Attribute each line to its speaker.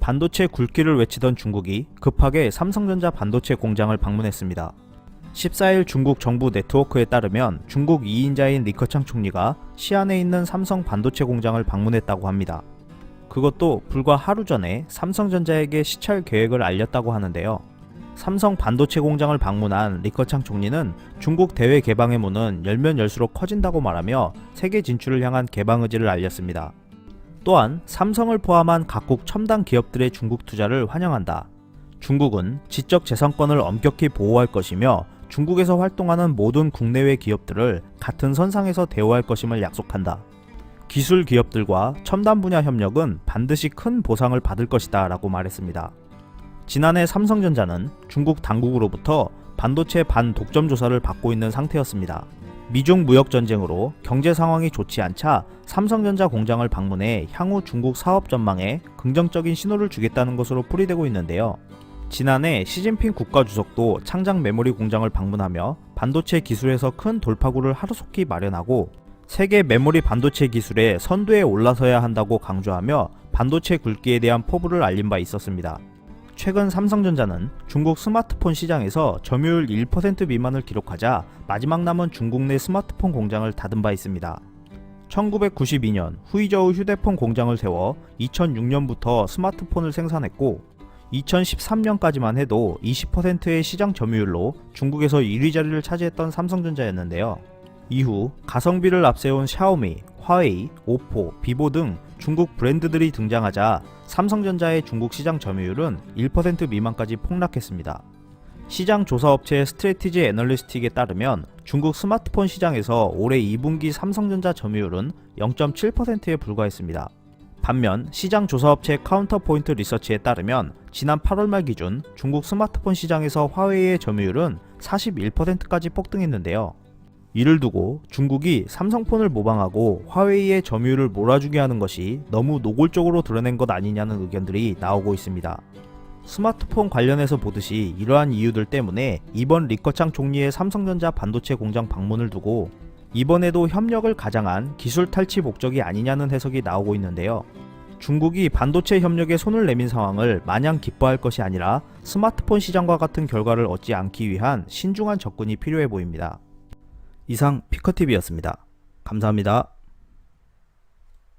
Speaker 1: 반도체 굵기를 외치던 중국이 급하게 삼성전자 반도체 공장을 방문했습니다. 14일 중국 정부 네트워크에 따르면 중국 2인자인 리커창 총리가 시안에 있는 삼성 반도체 공장을 방문했다고 합니다. 그것도 불과 하루 전에 삼성전자에게 시찰 계획을 알렸다고 하는데요. 삼성 반도체 공장을 방문한 리커창 총리는 중국 대외 개방의 문은 열면 열수록 커진다고 말하며 세계 진출을 향한 개방 의지를 알렸습니다. 또한 삼성을 포함한 각국 첨단 기업들의 중국 투자를 환영한다. 중국은 지적 재산권을 엄격히 보호할 것이며 중국에서 활동하는 모든 국내외 기업들을 같은 선상에서 대우할 것임을 약속한다. 기술 기업들과 첨단 분야 협력은 반드시 큰 보상을 받을 것이다 라고 말했습니다. 지난해 삼성전자는 중국 당국으로부터 반도체 반독점 조사를 받고 있는 상태였습니다. 미중 무역 전쟁으로 경제 상황이 좋지 않자 삼성전자 공장을 방문해 향후 중국 사업 전망에 긍정적인 신호를 주겠다는 것으로 풀이되고 있는데요. 지난해 시진핑 국가주석도 창장 메모리 공장을 방문하며 반도체 기술에서 큰 돌파구를 하루속히 마련하고 세계 메모리 반도체 기술의 선두에 올라서야 한다고 강조하며 반도체 굵기에 대한 포부를 알린 바 있었습니다. 최근 삼성전자는 중국 스마트폰 시장에서 점유율 1% 미만을 기록하자 마지막 남은 중국 내 스마트폰 공장을 닫은 바 있습니다. 1992년 후이저우 휴대폰 공장을 세워 2006년부터 스마트폰을 생산했고 2013년까지만 해도 20%의 시장 점유율로 중국에서 1위 자리를 차지했던 삼성전자였는데요. 이후 가성비를 앞세운 샤오미, 화웨이, 오포, 비보 등 중국 브랜드들이 등장하자 삼성전자의 중국 시장 점유율은 1% 미만까지 폭락했습니다. 시장 조사업체 스트래티지 애널리스틱에 따르면 중국 스마트폰 시장에서 올해 2분기 삼성전자 점유율은 0.7%에 불과했습니다. 반면 시장 조사업체 카운터포인트 리서치에 따르면 지난 8월 말 기준 중국 스마트폰 시장에서 화웨이의 점유율은 41%까지 폭등했는데요. 이를 두고 중국이 삼성폰을 모방하고 화웨이의 점유율을 몰아주게 하는 것이 너무 노골적으로 드러낸 것 아니냐는 의견들이 나오고 있습니다. 스마트폰 관련해서 보듯이 이러한 이유들 때문에 이번 리커창 총리의 삼성전자 반도체 공장 방문을 두고 이번에도 협력을 가장한 기술 탈취 목적이 아니냐는 해석이 나오고 있는데요. 중국이 반도체 협력에 손을 내민 상황을 마냥 기뻐할 것이 아니라 스마트폰 시장과 같은 결과를 얻지 않기 위한 신중한 접근이 필요해 보입니다. 이상 피커TV였습니다. 감사합니다.